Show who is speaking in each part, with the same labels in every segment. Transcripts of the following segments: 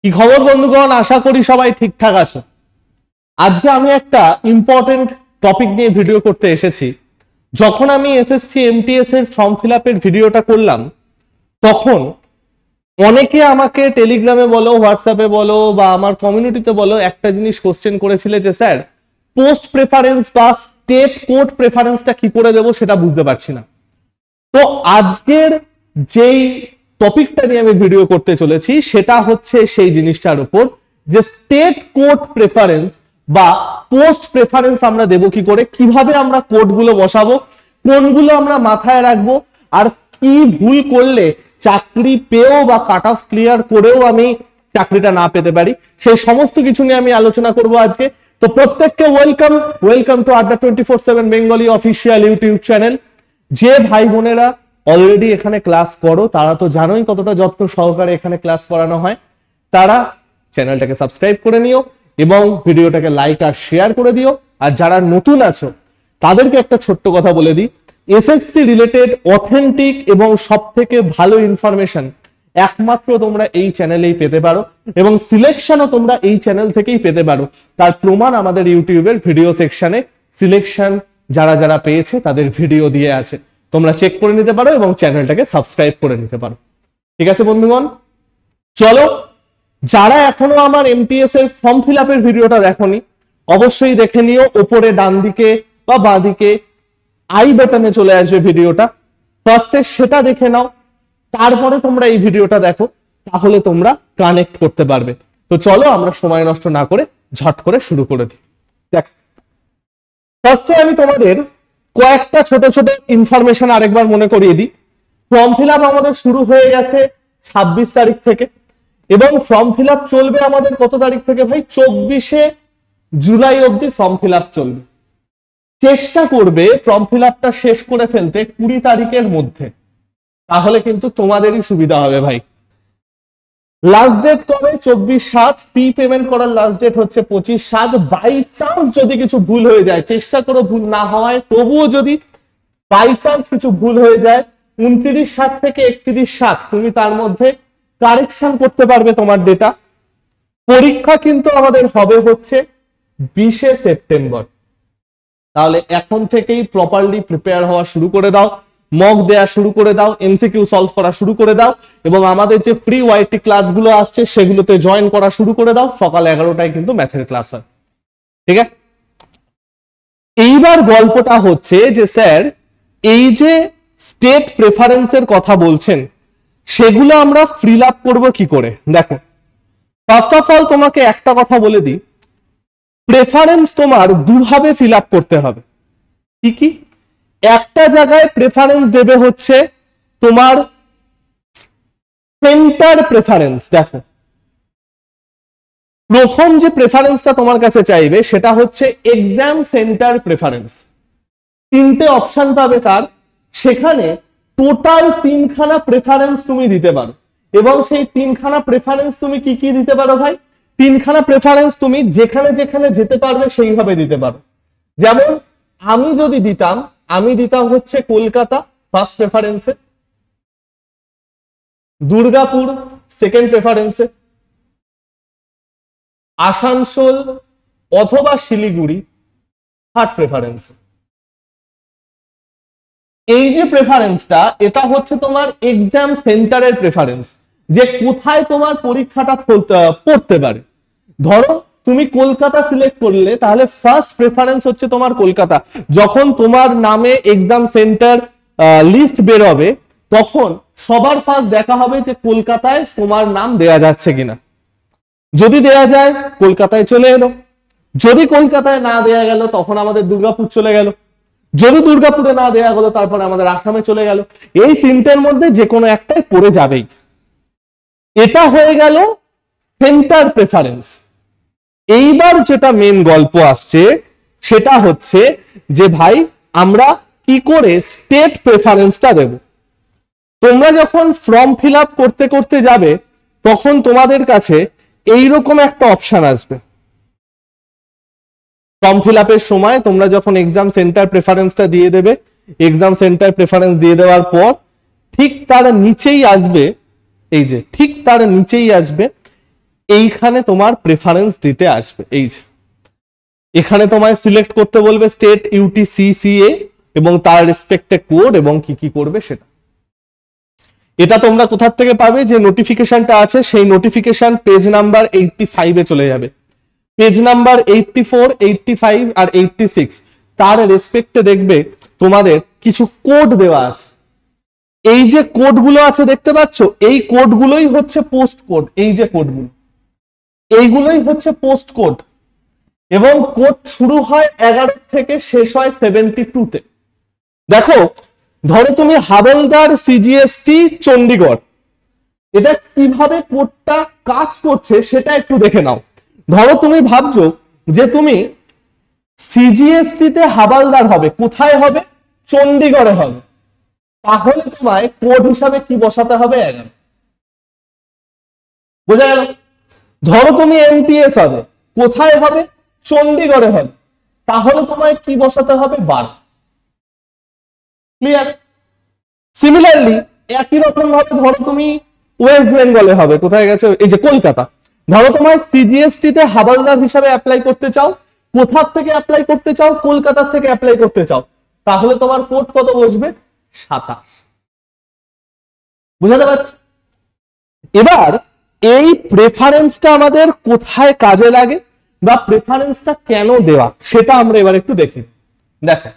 Speaker 1: কি খবর বন্ধুগণ, আশা করি সবাই ঠিকঠাক আছো। আজকে আমি একটা ইম্পর্টেন্ট টপিক নিয়ে ভিডিও করতে এসেছি। যখন আমি এসএসসি এমটিএস এর ফর্ম ফিল আপের ভিডিওটা করলাম, তখন অনেকে আমাকে টেলিগ্রামে বলো, হোয়াটসঅ্যাপে বলো বা আমার কমিউনিটিতে বলো একটা জিনিস কোশ্চেন করেছিলে যে স্যার পোস্ট প্রেফারেন্স বা স্টেট কোড প্রেফারেন্সটা কি করে দেবো সেটা বুঝতে পারছি না। তো আজকের যেই টপিকটা নিয়ে আমি ভিডিও করতে চলেছি সেটা হচ্ছে সেই জিনিসটার উপর যে স্টেট কোড প্রেফারেন্স বা পোস্ট প্রেফারেন্স আমরা দেব কি করে, কিভাবে আমরা কোডগুলো বসাবো, কোনগুলো আমরা মাথায় রাখবো, আর কি ভুল করলে চাকরি পেয়েও বা কাট অফ ক্লিয়ার করেও আমি চাকরিটা না পেতে পারি, সেই সমস্ত কিছু নিয়ে আমি আলোচনা করব আজকে। তো প্রত্যেককে ওয়েলকাম টু আড্ডা 24/7 বেঙ্গলি অফিসিয়াল ইউটিউব চ্যানেল। যে ভাই বোনেরা অলরেডি এখানে ক্লাস করো তারা তো জানোই কতটা যত্ন সহকারে এখানে ক্লাস করানো হয়, তারা চ্যানেলটাকে সাবস্ক্রাইব করে নিও এবং ভিডিওটাকে লাইক আর শেয়ার করে দিও। আর যারা নতুন আছো তাদেরকে একটা ছোট্ট কথা বলে দিই, এসএসসি রিলেটেড অথেন্টিক এবং সব থেকে ভালো ইনফরমেশন একমাত্র তোমরা এই চ্যানেলেই পেতে পারো এবং সিলেকশনও তোমরা এই চ্যানেল থেকেই পেতে পারো। তার প্রমাণ আমাদের ইউটিউবের ভিডিও সেকশনে সিলেকশন যারা যারা পেয়েছে তাদের ভিডিও দিয়ে আছে, তোমরা চেক করে নিতে পারো এবং চ্যানেলটাকে সাবস্ক্রাইব করে নিতে পারো। ঠিক আছে বন্ধুগণ, চলো যারা এখনো আমার এমটিএস এর ফর্ম ফিল আপের ভিডিওটা দেখোনি অবশ্যই দেখে নিও। ওপরে ডান দিকে বা বাঁ দিকে আই বাটনে চলে আসবে ভিডিওটা, ফার্স্টে সেটা দেখে নাও, তারপরে তোমরা এই ভিডিওটা দেখো, তাহলে তোমরা কানেক্ট করতে পারবে। তো চলো আমরা সময় নষ্ট না করে ঝট করে শুরু করে দিই। দেখ, ফার্স্টে আমি তোমাদের কয়েকটা ছোট ছোট ইনফরমেশন আরেকবার মনে করিয়ে দিই। ফর্ম ফিল আপ আমাদের শুরু হয়ে গেছে 26 তারিখ থেকে এবং ফর্ম ফিল আপ চলবে আমাদের কত তারিখ থেকে ভাই? 24শে জুলাই অবধি ফর্ম ফিল আপ চলবে। চেষ্টা করবে ফর্ম ফিল আপটা শেষ করে ফেলতে 20 তারিখের মধ্যে, তাহলে কিন্তু তোমাদেরই সুবিধা হবে ভাই। লাস্ট ডেট কবে? 24/7। ফি পেমেন্ট করার লাস্ট ডেট হচ্ছে 25/7। বাই চান্স যদি কিছু ভুল হয়ে যায়, চেষ্টা করো ভুল না হওয়ায়, তবুও যদি বাই চান্স কিছু ভুল হয়ে যায় 29/7 থেকে 31/7 তুমি তার মধ্যে কারেকশন করতে পারবে তোমার ডেটা। পরীক্ষা কিন্তু আমাদের হবে হচ্ছে 20শে সেপ্টেম্বর। তাহলে এখন থেকেই প্রপারলি প্রিপেয়ার হওয়া শুরু করে দাও, মক দেয়া শুরু করে দাও, এমসিকিউ সলভ করা শুরু করে দাও এবং আমাদের যে ফ্রি ওয়াইটি ক্লাসগুলো আসছে সেগুলোতে জয়েন করা শুরু করে দাও। সকাল 11টায় কিন্তু ম্যাথের ক্লাস হয়। ঠিক আছে, এইবার গল্পটা হচ্ছে যে স্যার এই যে স্টেট প্রেফারেন্সের কথা বলছেন সেগুলো আমরা ফিল আপ করবো কি করে। দেখো, ফার্স্ট অফ অল তোমাকে একটা কথা বলে দিই, প্রেফারেন্স তোমার দুভাবে ফিল আপ করতে হবে। কি কি? একটা জায়গায় প্রেফারেন্স দেবে হচ্ছে তোমার সেন্টার প্রেফারেন্স। দেখো, প্রথম যে প্রেফারেন্সটা তোমার কাছে চাইবে সেটা হচ্ছে এক্সাম সেন্টার প্রেফারেন্স। 3টে অপশন পাবে তার, সেখানে টোটাল 3খানা প্রেফারেন্স তুমি দিতে পারো এবং সেই 3খানা প্রেফারেন্স তুমি কি কি দিতে পারো ভাই? 3খানা প্রেফারেন্স তুমি যেখানে যেখানে যেতে পারবে সেইভাবে দিতে পারো। যেমন আমি যদি দিতাম, আমি দিতাম হচ্ছে কলকাতা ফার্স্ট প্রেফারেন্সে, দুর্গাপুর সেকেন্ড প্রেফারেন্সে, আসানসোল অথবা শিলিগুড়ি থার্ড প্রেফারেন্সে। এই যে প্রেফারেন্সটা, এটা হচ্ছে তোমার এক্সাম সেন্টারের প্রেফারেন্স, যে কোথায় তোমার পরীক্ষাটা পড়তে পারে। ধরো তুমি কলকাতা সিলেক্ট করলে, তাহলে ফার্স্ট প্রেফারেন্স হচ্ছে তোমার কলকাতা। যখন তোমার নামে এক্সাম সেন্টার লিস্ট বেরোবে তখন সবার ফার্স্ট দেখা হবে যে কলকাতায় তোমার নাম দেয়া যাচ্ছে কিনা। যদি দেয়া যায় কলকাতায় চলে এলো, যদি কলকাতায় না দেয়া গেল তখন আমাদের দুর্গাপুর চলে গেল, যদি দুর্গাপুরে না দেয়া গেল তারপরে আমাদের আসামে চলে গেল। এই 3টের মধ্যে যে কোনো একটাই পড়ে যাবেই। এটা হয়ে গেল সেন্টার প্রেফারেন্স। এইবার যেটা মেন গল্প আসছে সেটা হচ্ছে যে ভাই আমরা কি করে স্টেট প্রেফারেন্সটা দেব। তোমরা যখন ফর্ম ফিল আপ করতে করতে যাবে তখন তোমাদের কাছে এইরকম একটা অপশন আসবে। ফর্ম ফিল আপের সময় তোমরা যখন এক্সাম সেন্টার প্রেফারেন্সটা দিয়ে দেবে, এক্সাম সেন্টার প্রেফারেন্স দিয়ে দেওয়ার পর ঠিক তার নিচেই আসবে, এই যে ঠিক তার নিচেই আসবে এইখানে তোমার প্রেফারেন্স দিতে আসবে। এই যে এখানে তোমায় সিলেক্ট করতে বলবে স্টেট UTCCA এবং তার রেসপেক্টে কোড এবং কি কি করবে সেটা। এটা তোমরা কোথা থেকে পাবে? যে নোটিফিকেশনটা আছে সেই নোটিফিকেশন পেজ নাম্বার 85 এ চলে যাবে। পেজ নাম্বার 84, 85 আর 86 তার রেসপেক্টে দেখবে তোমাদের কিছু কোড দেওয়া আছে। এই যে কোডগুলো আছে দেখতে পাচ্ছ, এই কোডগুলোই হচ্ছে পোস্ট কোড। এই যে কোডগুলো, এইগুলোই হচ্ছে পোস্ট কোড এবং কোড শুরু হয় 11 থেকে শেষ হয় 72 তে। দেখো, ধরো তুমি হাবলদার CGST চণ্ডীগড়, এটা কিভাবে কোডটা কাজ করছে সেটা একটু দেখে নাও। ধরো তুমি ভাবছো যে তুমি CGST তে হাবলদার হবে, কোথায় হবে? চণ্ডীগড়ে হবে। তাহলে তোমায় কোড হিসাবে কি বসাতে হবে? 11। বোঝা গেল? ধরো তুমি MTS হবে, কোথায় হবে? চণ্ডীগড়ে হবে। তাহলে তোমায় কি বসাতে হবে? 12। ক্লিয়ার? সিমিলারলি একই রকম ভাবে ধরো তুমি ওয়েস্ট বেঙ্গলে হবে, কোথায় গেছে? এই যে কলকাতা। ধরো তোমায় CGST তে হাবলদার হিসাবে অ্যাপ্লাই করতে চাও, কোথা থেকে অ্যাপ্লাই করতে চাও? কলকাতা থেকে অ্যাপ্লাই করতে চাও। তাহলে তোমার কোড কত বসবে? 27। বুঝাতে পারছি? এবার এই প্রেফারেন্সটা আমাদের কোথায় কাজে লাগে বা প্রেফারেন্সটা কেন দেওয়া সেটা আমরা এবার একটু দেখি। দেখো,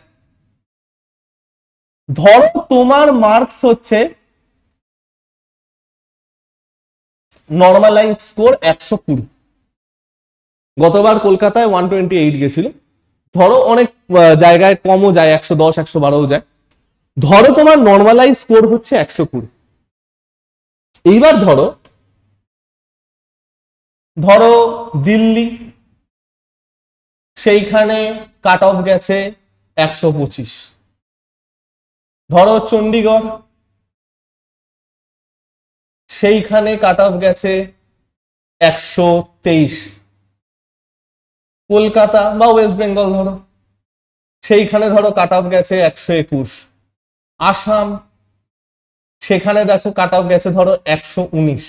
Speaker 1: ধরো তোমার মার্কস হচ্ছে নর্মালাইজ স্কোর 120। গতবার কলকাতায় 128 গেছিল। ধরো অনেক জায়গায় কমও যায়, 110, 112ও যায়। ধরো তোমার নর্মালাইজ স্কোর হচ্ছে 120। এইবার ধরো দিল্লি, সেইখানে কাট অফ গেছে 125। ধরো চণ্ডীগড়, সেইখানে কাট অফ গেছে 123। কলকাতা বা ওয়েস্ট বেঙ্গল ধরো, সেইখানে ধরো কাট অফ গেছে 121। আসাম, সেখানে দেখো কাট অফ গেছে ধরো 119।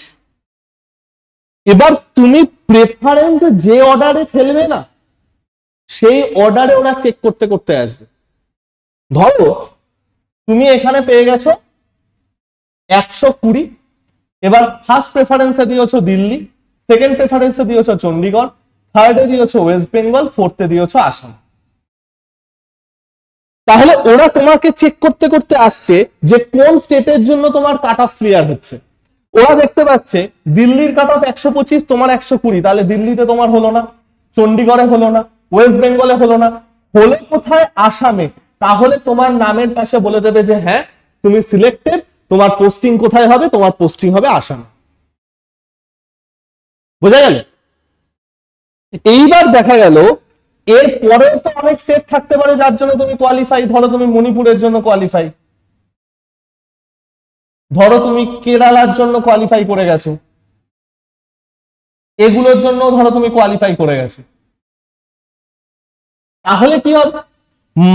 Speaker 1: এবার তুমি প্রেফারেন্স যে অর্ডারে ফেলবে না, সেই অর্ডারে ওরা চেক করতে করতে আসবে। ধরো তুমি এখানে পেয়ে গেছো 120, এবার ফার্স্ট প্রেফারেন্সে দিয়েছো দিল্লি, সেকেন্ড প্রেফারেন্সে দিয়েছো চণ্ডীগড়, থার্ডে দিয়েছো ওয়েস্ট বেঙ্গল, ফোর্থে দিয়েছো আসাম। তাহলে ওরা তোমাকে চেক করতে করতে আসছে যে কোন স্টেটের জন্য তোমার কাট অফ ক্লিয়ার হচ্ছে। ওরা দেখতে পাচ্ছে দিল্লির কাট অফ 125, তোমার 120, তাহলে দিল্লিতে তোমার হলো না, চণ্ডীগড়ে হলো না, ওয়েস্ট বেঙ্গলে হলো না, হলো কোথায়? আসামে। তাহলে তোমার নামের পাশে বলে দেবে যে হ্যাঁ তুমি সিলেক্টেড, তোমার পোস্টিং কোথায় হবে? তোমার পোস্টিং হবে আসামে। বোঝা গেল? এইবার দেখা গেল এর পরেও তো অনেক স্টেট থাকতে পারে যার জন্য তুমি কোয়ালিফাই। ধরো তুমি মণিপুরের জন্য কোয়ালিফাই, ধরো তুমি কেরালার জন্য কোয়ালিফাই করে গেছো, এগুলোর জন্য ধরো তুমি কোয়ালিফাই করে গেছো। তাহলে কি হবে?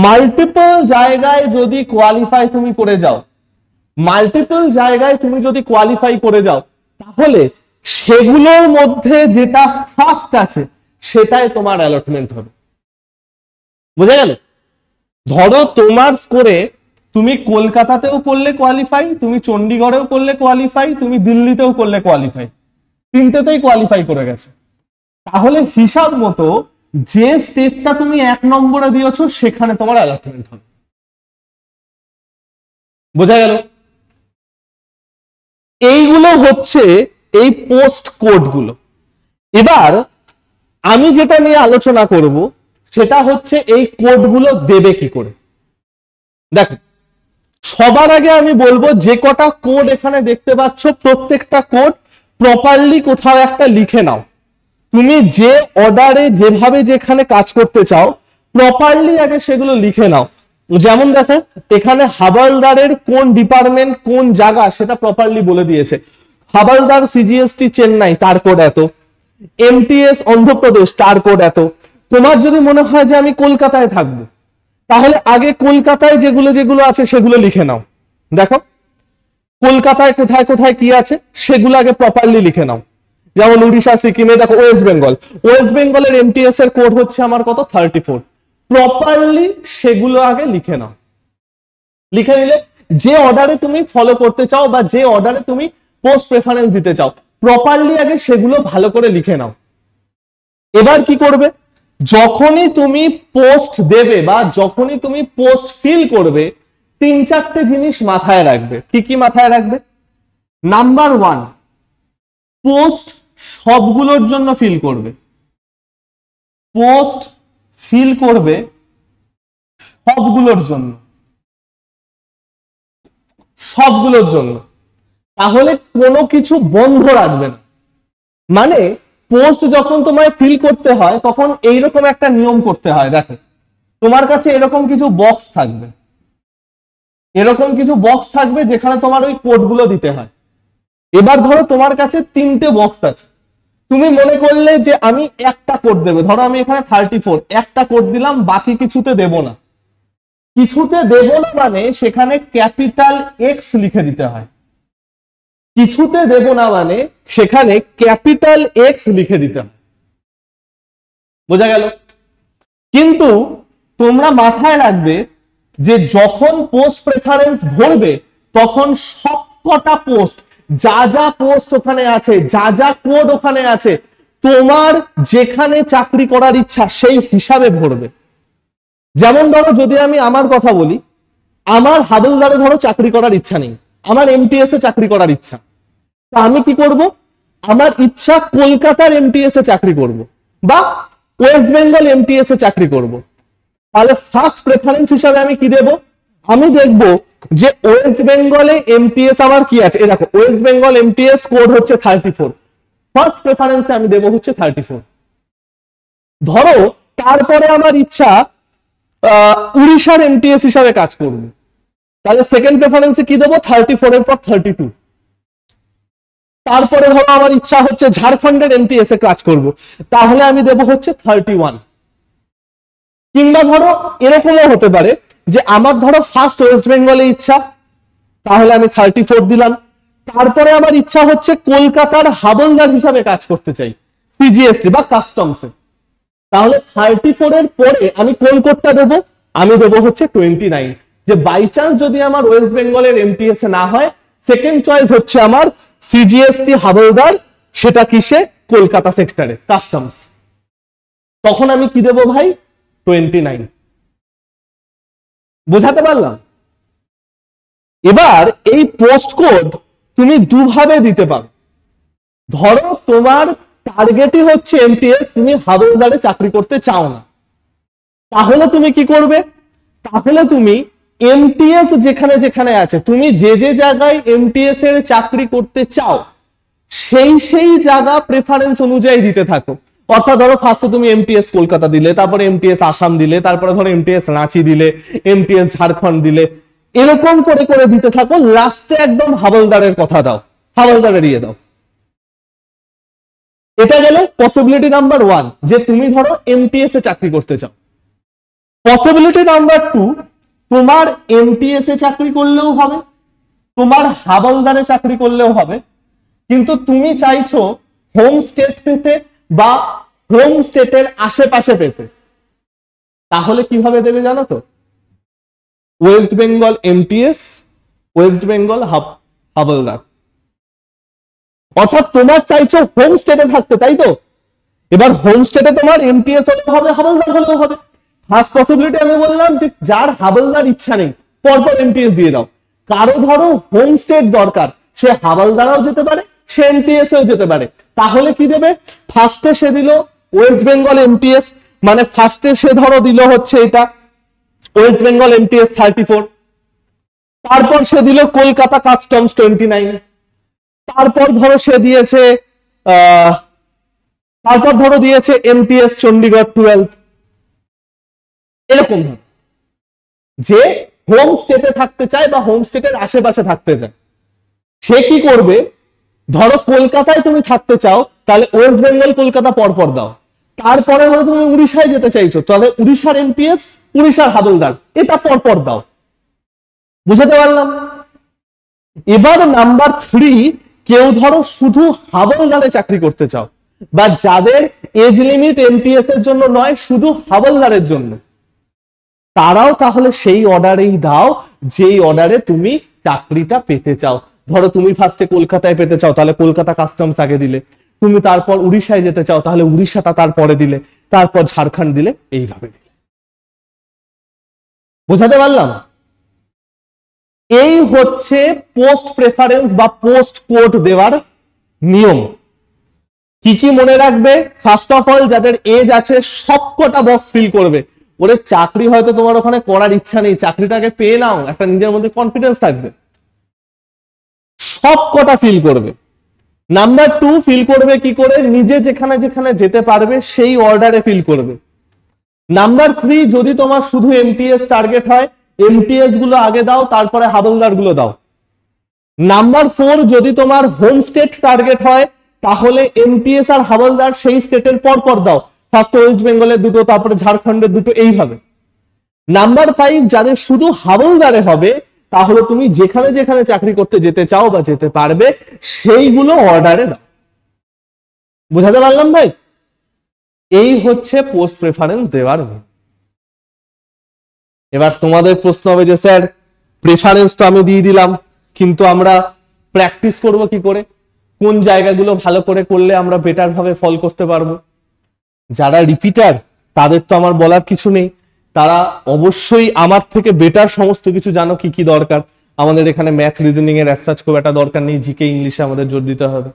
Speaker 1: মাল্টিপল জায়গায় যদি কোয়ালিফাই তুমি করে যাও, মাল্টিপল জায়গায় তুমি যদি কোয়ালিফাই করে যাও, তাহলে সেগুলোর মধ্যে যেটা ফার্স্ট আছে সেটাই তোমার অ্যালটমেন্ট হবে। বুঝা গেল? ধরো তোমার স্কোরে তুমি কলকাতাতেও করলে কোয়ালিফাই, তুমি চণ্ডীগড়েও করলে কোয়ালিফাই, তুমি দিল্লিতেও করলে কোয়ালিফাই, তিনটেতেই কোয়ালিফাই করে গেছে। তাহলে হিসাব মতো যে স্টেটটা তুমি 1 নম্বরে দিয়েছো সেখানে তোমার অ্যালটমেন্ট হবে। বোঝা গেল? এইগুলো হচ্ছে এই পোস্ট কোড গুলো। এবার আমি যেটা নিয়ে আলোচনা করব সেটা হচ্ছে এই কোডগুলো দেবে কি করে। দেখো, সবার আগে আমি বলবো যে কটা কোড এখানে দেখতে পাচ্ছ প্রত্যেকটা কোড প্রপারলি কোথাও একটা লিখে নাও। তুমি যে অর্ডারে যেভাবে যেখানে কাজ করতে চাও প্রপারলি আগে সেগুলো লিখে নাও। যেমন দেখো এখানে হাবলদারের কোন ডিপার্টমেন্ট কোন জায়গা সেটা প্রপারলি বলে দিয়েছে। হাবলদার CGST চেন্নাই, তার কোড এত। MTS অন্ধ্রপ্রদেশ, তার কোড এত। তোমার যদি মনে হয় যে আমি কলকাতায় থাকবো, তাহলে আগে কলকাতায় যেগুলো যেগুলো আছে সেগুলো লিখে নাও। দেখো কলকাতায় কোথায় কোথায় কি আছে সেগুলো আগে প্রপারলি লিখে নাও। যেমন উড়িষ্যা, সিকিমে দেখো ওয়েস্ট বেঙ্গল, ওয়েস্ট বেঙ্গলের এমটিএস এর কোড হচ্ছে আমার কত 34। প্রপারলি সেগুলো আগে লিখে নাও, লিখে নিলে যে অর্ডারে তুমি ফলো করতে চাও বা যে অর্ডারে তুমি পোস্ট প্রেফারেন্স দিতে চাও প্রপারলি আগে সেগুলো ভালো করে লিখে নাও। এবার কি করবে, যখনই তুমি পোস্ট দেবে বা যখনই তুমি পোস্ট ফিল করবে 3-4টে জিনিস মাথায় রাখবে। কি কি মাথায় রাখবে? নাম্বার 1, পোস্ট সবগুলোর জন্য ফিল করবে, পোস্ট ফিল করবে সবগুলোর জন্য, সবগুলোর জন্য, তাহলে কোনো কিছু বন্ধ রাখবে না। মানে পোস্ট যখন তোমায় ফিল করতে হয় তখন এইরকম একটা নিয়ম করতে হয়। দেখো তোমার কাছে এরকম কিছু বক্স থাকবে, এরকম কিছু বক্স থাকবে যেখানে তোমার ওই কোডগুলো দিতে হয়। এবার ধরো তোমার কাছে 3টে বক্স আছে, তুমি মনে করলে যে আমি একটা কোড দেবে, ধরো আমি এখানে 34 একটা কোড দিলাম, বাকি কিছুতে দেব না। কিছুতে দেব না মানে সেখানে ক্যাপিটাল এক্স লিখে দিতে হয়, কিছুতে দেব না মানে সেখানে ক্যাপিটাল এক্স লিখে দিতে হয়। বোঝা গেল? কিন্তু তোমরা মাথায় রাখবে যে যখন পোস্ট প্রেফারেন্স ভরবে তখন সবকটা পোস্ট, যা যা পোস্ট ওখানে আছে, যা যা কোড ওখানে আছে, তোমার যেখানে চাকরি করার ইচ্ছা সেই হিসাবে ভরবে। যেমন ধরো যদি আমি আমার কথা বলি, আমার হাবলদারে ধরো চাকরি করার ইচ্ছা নেই, আমার এমটিএস এ চাকরি করার ইচ্ছা, তা আমি কি করব, আমার ইচ্ছা কলকাতার এমটিএস এ চাকরি করব বা ওয়েস্ট বেঙ্গল এমটিএস এ চাকরি করব। তাহলে ফার্স্ট প্রেফারেন্স হিসাবে আমি কি দেব, আমি দেখব যে ওয়েস্ট বেঙ্গলে এমটিএস আমার কি আছে। এই দেখো ওয়েস্ট বেঙ্গল এমটিএস কোড হচ্ছে 34, ফার্স্ট প্রেফারেন্সে আমি দেব হচ্ছে 34। ধরো তারপরে আমার ইচ্ছা উড়িষ্যার এমটিএস হিসাবে কাজ করব, তাহলে সেকেন্ড প্রেফারেন্সে কি দেবো, 34 এর পর 32। তারপরে ধরো আমার ইচ্ছা হচ্ছে ঝাড়খণ্ডের এমটিএস এ কাজ করব, তাহলে আমি দেব হচ্ছে 31। কিংবা ধরো এরকমও হতে পারে যে আমার ধরো ফার্স্ট ওয়েস্ট বেঙ্গলে ইচ্ছা, তাহলে আমি 34 দিলাম। তারপরে আমার ইচ্ছা হচ্ছে কলকাতার হাবলদার হিসাবে কাজ করতে চাই সিজিএসটি বা কাস্টমসে, তাহলে 34 এর পরে আমি কোন কোডটা দেবো, আমি দেবো হচ্ছে 29। যে বাই চান্স যদি আমার ওয়েস্ট বেঙ্গলের এমটিএস এ না হয়, সেকেন্ড চয়েস হচ্ছে আমার সিজিএসটি হাবলদার, সেটা কিসে, কলকাতা সেক্টরে কাস্টমস, তখন আমি কি দেবো ভাই, 29। বোঝাতে পারলাম? এবার এই পোস্ট কোড তুমি দুভাবে দিতে পারো। ধরো তোমার টার্গেটই হচ্ছে এমটিএস, তুমি হাবলদারে চাকরি করতে চাও না, তাহলে তুমি কি করবে, তাহলে তুমি এমটিএস যেখানে যেখানে আছে, তুমি যে যে জায়গায় এমটিএস এর চাকরি করতে চাও সেই সেই জায়গা প্রেফারেন্স অনুযায়ী দিতে থাকো। অর্থাৎ ধরো ফার্স্টে তুমি এমটিএস কলকাতা দিলে, তারপরে এমটিএস আসাম দিলে, তারপরে ধরো এমটিএস রাঁচি দিলে, এমটিএস ঝাড়খণ্ড দিলে, এরকম করে করে দিতে থাকো। লাস্টে একদম হাবলদারের কথা দাও, হাবলদারের ইয়ে দাও। এটা গেল পসিবিলিটি নাম্বার 1, যে তুমি ধরো এমটিএস এ চাকরি করতে চাও। পসিবিলিটি নাম্বার 2, তোমার এমটিএস এ চাকরি করলেও হবে, তোমার হাবলদারে চাকরি করলেও হবে, কিন্তু তুমি চাইছো হোম স্টেট পেতে বা হোম স্টেটের আশেপাশে পেতে। তাহলে কিভাবে দেবে জানো তো, West Bengal MTS, West Bengal havildar. অর্থাৎ তোমার চাইছো হোম স্টেটে থাকতে, তাই তো? এবার হোম স্টেটে তোমার এমটিএস হলেও হবে, হাবলদার হলেও হবে। ফার্স্ট পসিবিলিটি আমি বললাম যে যার হাবলদার ইচ্ছা নেই পরপর এমটিএস দিয়ে দাও। কারো ধরো হোম স্টেট দরকার, সে হাবলদারাও যেতে পারে, সে এমটিএস এও যেতে পারে, তাহলে কি দেবে, ফার্স্টে সে দিল ওয়েস্ট বেঙ্গল এমটিএস, মানে ফার্স্টে সে ধরো দিল হচ্ছে এটা ওয়েস্ট বেঙ্গল এমটিএস 34, তারপর সে দিল কলকাতা কাস্টমস 29, তারপর ধরো সে দিয়েছে তারপর ধরো দিয়েছে এমটিএস চণ্ডীগড় 12। এরকম যে হোম স্টেটে থাকতে চায় বা হোম স্টেটের আশেপাশে থাকতে চায়, সে কি করবে, ধরো কলকাতায় তুমি থাকতে চাও, তাহলে ওয়েস্ট বেঙ্গল কলকাতা পরপর দাও। তারপরে ধরো তুমি উড়িষ্যায় যেতে চাইছো, তাহলে উড়িষ্যার এমটিএস, উড়িষ্যার হাবলদার, এটা পরপর দাও। বুঝাতে পারলাম? এবার নাম্বার 3 কেউ ধরো শুধু হাবলদারে চাকরি করতে চাও, বা যাদের এজ লিমিট এমটিএস এর জন্য নয়, শুধু হাবলদারের জন্য, তারাও তাহলে সেই অর্ডারেই দাও যেই অর্ডারে তুমি চাকরিটা পেতে চাও। ধরো তুমি ফার্স্টে কলকাতায় পেতে চাও, তাহলে কলকাতা কাস্টমস আগে দিলে, তুমি তারপর উড়িষ্যায় যেতে চাও, তাহলে উড়িষ্যাটা তারপরে দিলে, তারপর ঝাড়খণ্ড দিলে, এইভাবে দিলে। বোঝাতে পারলাম? এই হচ্ছে পোস্ট প্রেফারেন্স বা পোস্ট কোড দেওয়ার নিয়ম। কি কি মনে রাখবে? ফার্স্ট অফ অল, যাদের এজ আছে সবকটা বক্স ফিল করবে। ওরে চাকরি হয়তো তোমার ওখানে করার ইচ্ছা নেই, চাকরিটাকে পেয়ে নাও, একটা নিজের মধ্যে কনফিডেন্স থাকবে, সবকটা ফিল করবে। নাম্বার 2, ফিল করবে কি করে? নিজে যেখানে যেখানে যেতে পারবে সেই অর্ডারে ফিল করবে। নাম্বার 3, যদি তোমার শুধু এমটিএস টার্গেট হয়, এমটিএস গুলো আগে দাও, তারপরে হাবলদার গুলো দাও। নাম্বার 4, যদি তোমার হোম স্টেট টার্গেট হয়, তাহলে এমটিএস আর হাবলদার সেই স্টেটের পর পর দাও, ফার্স্ট ওয়েস্ট বেঙ্গলের দুটো, তারপরে ঝাড়খণ্ডের দুটো, এইভাবে। নাম্বার 5, যাদের শুধু হাবলদারে হবে, তাহলে তুমি যেখানে যেখানে চাকরি করতে যেতে চাও বা যেতে পারবে সেইগুলো অর্ডারে দাও। বুঝাতে পারলাম ভাই? এই হচ্ছে পোস্ট প্রেফারেন্স দেওয়ার নিয়ম। এবার তোমাদের প্রশ্ন হবে যে স্যার, প্রেফারেন্স তো আমি দিয়ে দিলাম, কিন্তু আমরা প্র্যাকটিস করব কি করে? কোন জায়গাগুলো ভালো করে করলে আমরা বেটার ভাবে ফল করতে পারবো? যারা রিপিটার তাদের তো আমার বলার কিছু নেই, তারা অবশ্যই আমার থেকে বেটার সমস্ত কিছু জানো কি কি দরকার। আমাদের এখানে ম্যাথ রিজনিং এর অ্যাজ সাচ খুব একটা দরকার নেই, জিকে ইংলিশে আমাদের জোর দিতে হবে।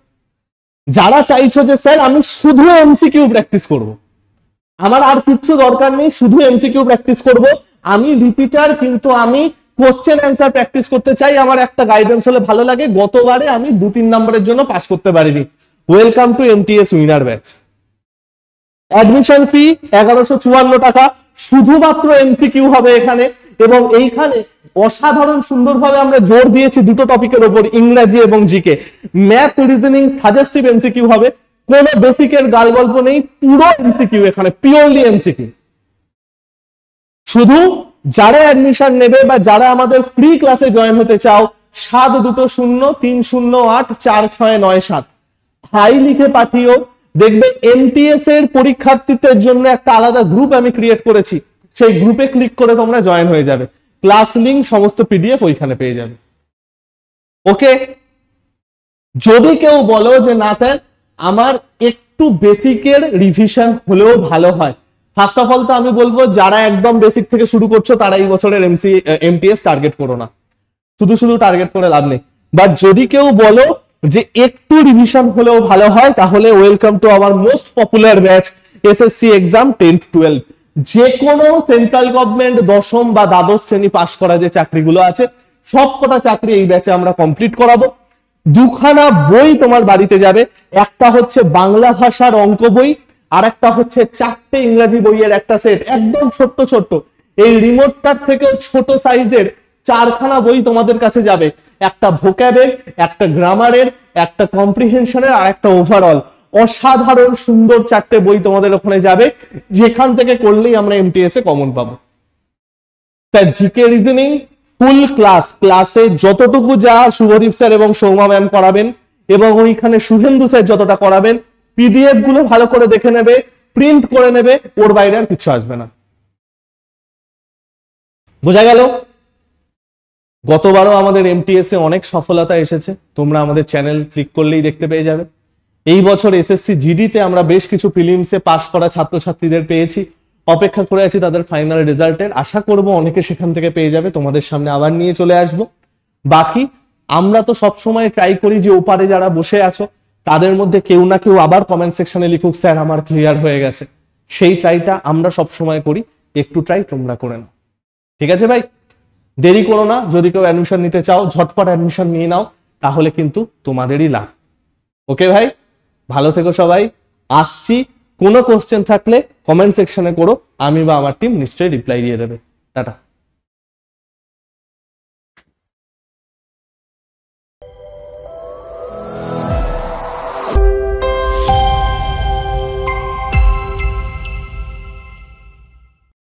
Speaker 1: যারা চাইছো যে স্যার আমি শুধু এমসিকিউ প্র্যাকটিস করব, আমার আর কিছু দরকার নেই, শুধু এমসিকিউ প্র্যাকটিস করব, আমি রিপিটার কিন্তু আমি কোশ্চেন অ্যান্সার প্র্যাকটিস করতে চাই, আমার একটা গাইডেন্স হলে ভালো লাগে, গতবারে আমি 2-3 নম্বরের জন্য পাস করতে পারিনি, welcome to MTS winner batch. Admission ফি 1154 টাকা, শুধুমাত্র এমসিকিউ হবে এখানে, এবং এইখানে অসাধারণ সুন্দরভাবে আমরা জোর দিয়েছি দুটো টপিকের উপর, ইংরেজি এবং GK. Math reasoning suggestive MCQ হবে, কোনো বেসিকের গাল গল্প নেই, পুরো এমসিকিউ এখানে, পিওরলি এমসিকিউ। শুধু যারা অ্যাডমিশন নেবে বা যারা আমাদের ফ্রি ক্লাসে জয়েন হতে চাও, 7203084697 হাই লিখে পাঠিও। দেখবে এমটিএস এর পরীক্ষার্থীদের জন্য একটা আলাদা গ্রুপ আমি ক্রিয়েট করেছি, সেই গ্রুপে ক্লিক করে তোমরা জয়েন হয়ে যাবে, ক্লাস লিংক সমস্ত পিডিএফ ওইখানে পেয়ে যাবে। ওকে, যদি কেউ বলো যে না স্যার আমার একটু বেসিকের রিভিশন হলেও ভালো হয়, ফার্স্ট অফ অল তো আমি বলবো যারা একদম বেসিক থেকে শুরু করছো তারা এই বছরের এমটিএস টার্গেট করো না, শুধু শুধু টার্গেট করে লাভ নেই। বাট যদি কেউ বলো যে একটু রিভিশন হলেও ভালো হয়, তাহলে welcome to our most popular batch SSC exam 10th-12th। যে কোনো সেন্ট্রাল গভর্নমেন্ট 10ম বা দ্বাদশ শ্রেণী পাস করা যে চাকরিগুলো আছে সবকটা চাকরি এই ব্যাচে আমরা কমপ্লিট করাবো। 2খানা বই তোমার বাড়িতে যাবে, একটা হচ্ছে বাংলা ভাষার অঙ্ক বই, আর একটা হচ্ছে 4টে ইংরেজি বইয়ের একটা সেট, একদম ছোট্ট ছোট্ট, এই রিমোটটার থেকেও ছোট সাইজের 4খানা বই তোমাদের কাছে যাবে, একটা ভোক্যাবের, একটা গ্রামারের, একটা কম্প্রিহেনশনের, আর একটা ওভারঅল। অসাধারণ সুন্দর 4টে বই তোমাদের ওখানে যাবে, যেখান থেকে করলেই আমরা এমটিএস এ কমন পাবো। স্যার জিকে রিজনিং ফুল ক্লাস, ক্লাসে যতটুকু যা শুভদীপ স্যার এবং সৌমা ম্যাম করাবেন এবং ওইখানে শুভেন্দু স্যার যতটা করাবেন, পিডিএফ গুলো ভালো করে দেখে নেবে, প্রিন্ট করে নেবে, ওর বাইরে আর কিছু আসবে না। বোঝা গেল? গতবারও আমাদের এমটিএস এ অনেক সফলতা এসেছে, তোমরা আমাদের চ্যানেল ক্লিক করলেই দেখতে পেয়ে যাবে। এই বছর এসএসসি জিডিতে আমরা বেশ কিছু প্রিলিমসে পাস করা ছাত্রছাত্রীদের পেয়েছি, অপেক্ষা করে আছি তাদের ফাইনাল রেজাল্টের। আশা করব অনেকে সেখান থেকে পেয়ে যাবে, তোমাদের সামনে আবার নিয়ে চলে আসব। বাকি আমরা তো সবসময় ট্রাই করি যে ওপারে যারা বসে আছো তাদের মধ্যে কেউ না কেউ আবার কমেন্ট সেকশনে লিখুক স্যার আমার ক্লিয়ার হয়ে গেছে, সেই ট্রাইটা আমরা সবসময় করি, একটু ট্রাই তোমরা করে নাও। ঠিক আছে ভাই, দেরি করো না, যদি কেউ অ্যাডমিশন নিতে চাও ঝটপট অ্যাডমিশন নিয়ে নাও, তাহলে কিন্তু তোমাদেরই লাভ। ওকে ভাই, ভালো থেকো সবাই, আসছি। কোনো কোশ্চেন থাকলে কমেন্ট সেকশনে করো, আমি বা আমার টিম নিশ্চয়ই রিপ্লাই দিয়ে দেবে। টাটা।